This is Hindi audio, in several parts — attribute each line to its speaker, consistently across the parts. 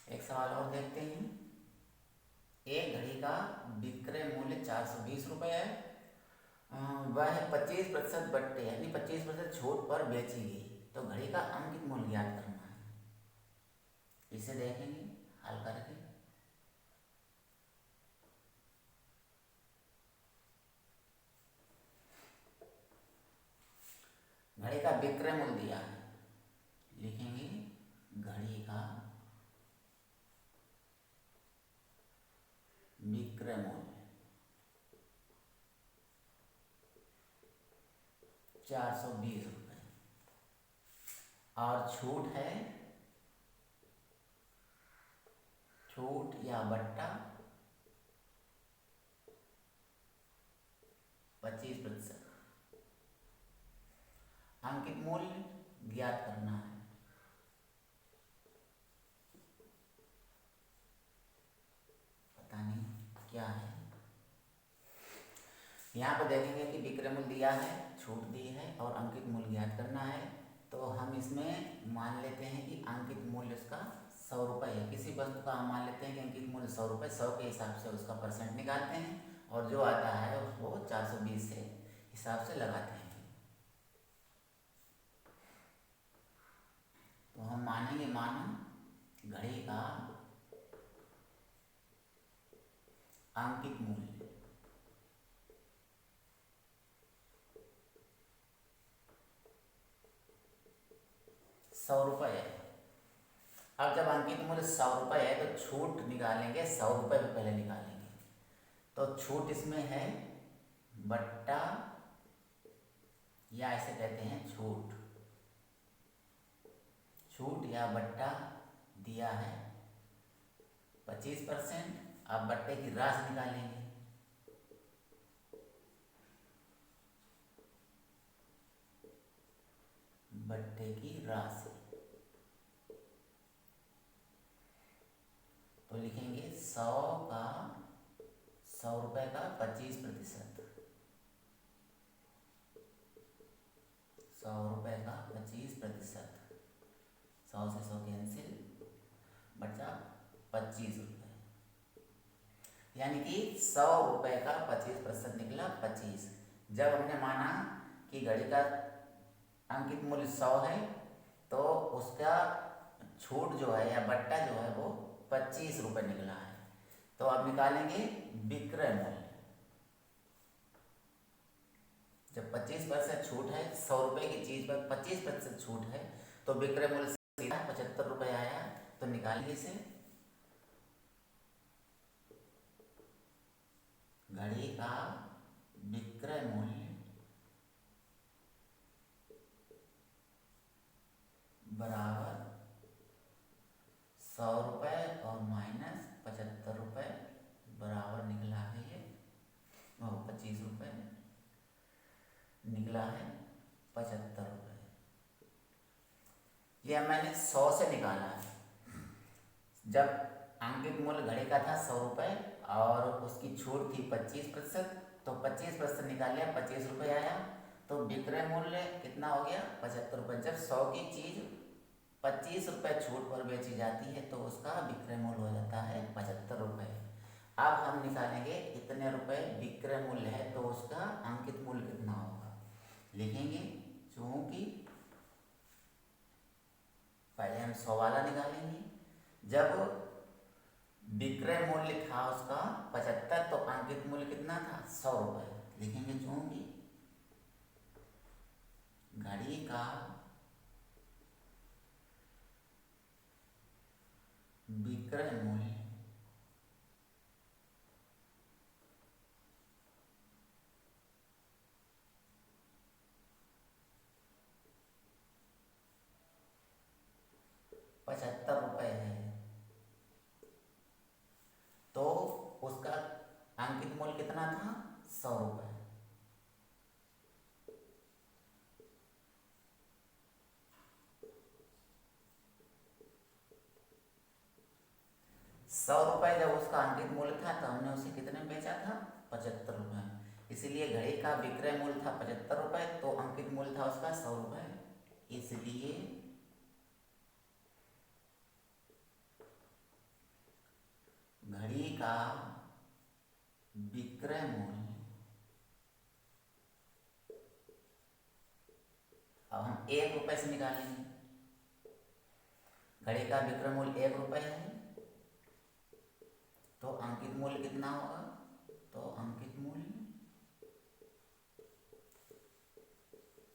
Speaker 1: एक सवाल और देखते हैं। एक घड़ी का विक्रय मूल्य 420 रुपये है। वह 25% बट्टे यानी 25% छूट पर बेची गई, तो घड़ी का अंकित मूल्य ज्ञात करना है। इसे देखेंगे हल करके। घड़ी का विक्रय मूल्य दिया है, लिखेंगे घड़ी का विक्रय मूल्य 420 रुपये और छूट है, छूट या बट्टा 25%। अंकित मूल्य ज्ञात करना है। पता नहीं क्या है। यहाँ पर देखेंगे कि विक्रय मूल्य दिया है, छूट दी है और अंकित मूल्य ज्ञात करना है। तो हम इसमें मान लेते हैं कि अंकित मूल्य उसका 100 रुपये है। किसी वस्तु का हम मान लेते हैं कि अंकित मूल्य 100 रुपये, 100 के हिसाब से उसका परसेंट निकालते हैं और जो आता है उसको 420 से हिसाब से लगाते हैं। तो हम मानेंगे, माना घड़ी का अंकित मूल्य 100 रुपये है। अब जब अंकित मूल्य 100 रुपये है तो छूट निकालेंगे, 100 रुपये भी पहले निकालेंगे। तो छूट इसमें है बट्टा, या इसे कहते हैं छूट, छूट या बट्टा दिया है 25%। अब बट्टे की राशि निकालेंगे। बट्टे की राशि तो लिखेंगे 100 रुपये का 25%। 100 रुपये का 25%, 100 से 100 कैंसिल, बचा 25 रुपये। यानी कि 100 रुपये का 25% निकला 25। जब हमने माना कि घड़ी का अंकित मूल्य 100 है तो उसका छूट जो है या बट्टा जो है वो 25 रुपये निकला है। तो अब निकालेंगे विक्रय मूल्य। जब 25% छूट है, 100 रुपये की चीज पर 25% छूट है, तो विक्रय मूल्य सीधा 75 रुपये आया। तो निकालिए इसे। घड़ी का विक्रय मूल्य बराबर 100 रुपये और माइनस 75 रुपये बराबर निकला है ये 25 रुपये निकला है 75 रुपये। ये मैंने 100 से निकाला है। जब अंकित मूल्य घड़ी का था 100 रुपये और उसकी छूट थी 25%, तो 25% निकाल लिया, 25 रुपये आया। तो विक्रय मूल्य कितना हो गया 75 रुपये। जब 100 की चीज 25 रुपये छूट पर बेची जाती है तो उसका विक्रय मूल्य हो जाता है 75 रुपये। अब हम निकालेंगे इतने रुपए विक्रय मूल्य है तो उसका अंकित मूल्य कितना होगा। लिखेंगे चूंकि पहले हम 100 वाला निकालेंगे। जब विक्रय मूल्य था उसका 75 तो अंकित मूल्य कितना था 100 रुपये। लिखेंगे चूंकि घड़ी का विक्रय मूल्य 75 रुपये है तो उसका अंकित मूल्य कितना था 100 रुपये। 100 रुपये जब उसका अंकित मूल्य था तो हमने उसे कितने में बेचा था 75 रुपये। इसलिए घड़ी का विक्रय मूल्य था 75 रुपये तो अंकित मूल्य था उसका 100 रुपये। इसलिए घड़ी का विक्रय मूल्य, अब हम 1 रुपए से निकालेंगे। घड़ी का विक्रय मूल्य 1 रुपए है, तो अंकित मूल्य कितना होगा? तो अंकित मूल्य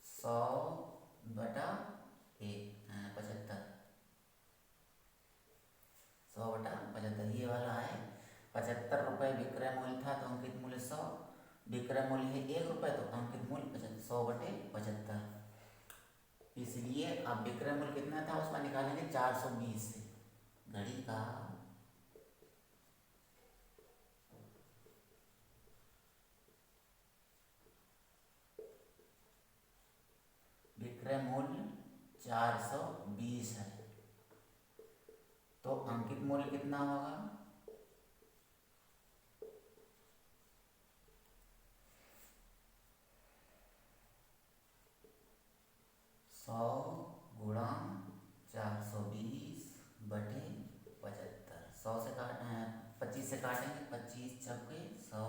Speaker 1: 100/175, 100/75 ये वाला है। 75 रुपये विक्रय मूल्य था, तो अंकित मूल्य 100, विक्रय मूल्य है 1 रुपये, तो अंकित मूल्य 100/75। इसलिए अब विक्रय मूल्य कितना था उसका निकालेंगे 420 से। घड़ी का विक्रय मूल्य 420 है, तो अंकित मूल्य कितना होगा? 100 गुणा 420/75। 100 से 25 से काटेंगे, 25 छक्के 100,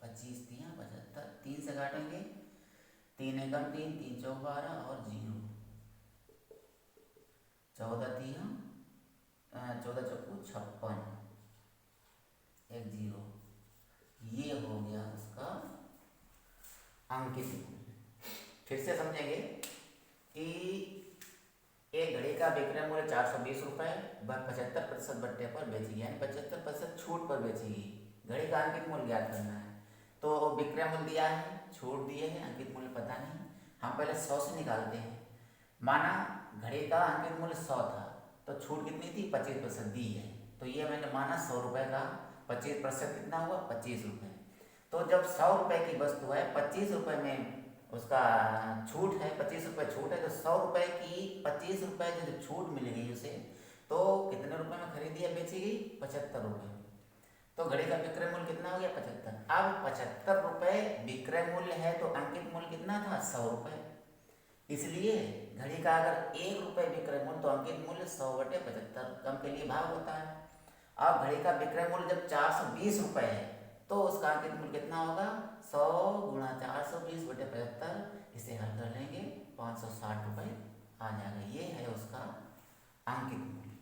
Speaker 1: 25 तियाँ 75, 3 से काटेंगे, 3 एकम 3, 3 चौक 12 और 0, 14 तियाँ 14 चौको 56, एक 0। ये हो गया उसका अंकित मूल्य। फिर से समझेंगे कि एक घड़ी का विक्रय मूल्य 420 रुपये 75% बट्टे पर बेचेगी, यानी 75% छूट पर बेचेगी। घड़ी का अंकित मूल्य ज्ञात करना है, तो विक्रय मूल्य दिया है, छूट दिए है, अंकित मूल्य पता नहीं। हम पहले 100 से निकालते हैं। माना घड़ी का अंकित मूल्य 100 था, तो छूट कितनी थी? 25% दी है, तो ये मैंने माना 100 रुपये का 25% कितना हुआ? 25 रुपये। तो जब 100 रुपये की वस्तु है, 25 रुपये में उसका छूट है, 25 रुपये छूट है, तो 100 रुपये की 25 रुपये जो छूट मिल गई उसे, तो कितने रुपए में खरीदी या बेची गई? 75 रुपये। तो घड़ी का विक्रय मूल्य कितना हो गया? 75। अब 75 रुपये विक्रय मूल्य है, तो अंकित मूल्य कितना था? 100 रुपये। इसलिए घड़ी का अगर 1 रुपये विक्रय मूल्य, तो अंकित मूल्य 100/75, कम के लिए भाग होता है। अब घड़ी का विक्रय मूल्य जब 420 रुपये है, तो उसका अंकित मूल्य कितना होगा? 100 गुणा 420/75। इसे हल कर लेंगे, 560 रुपये आ जाएगा। ये है उसका अंकित मूल्य।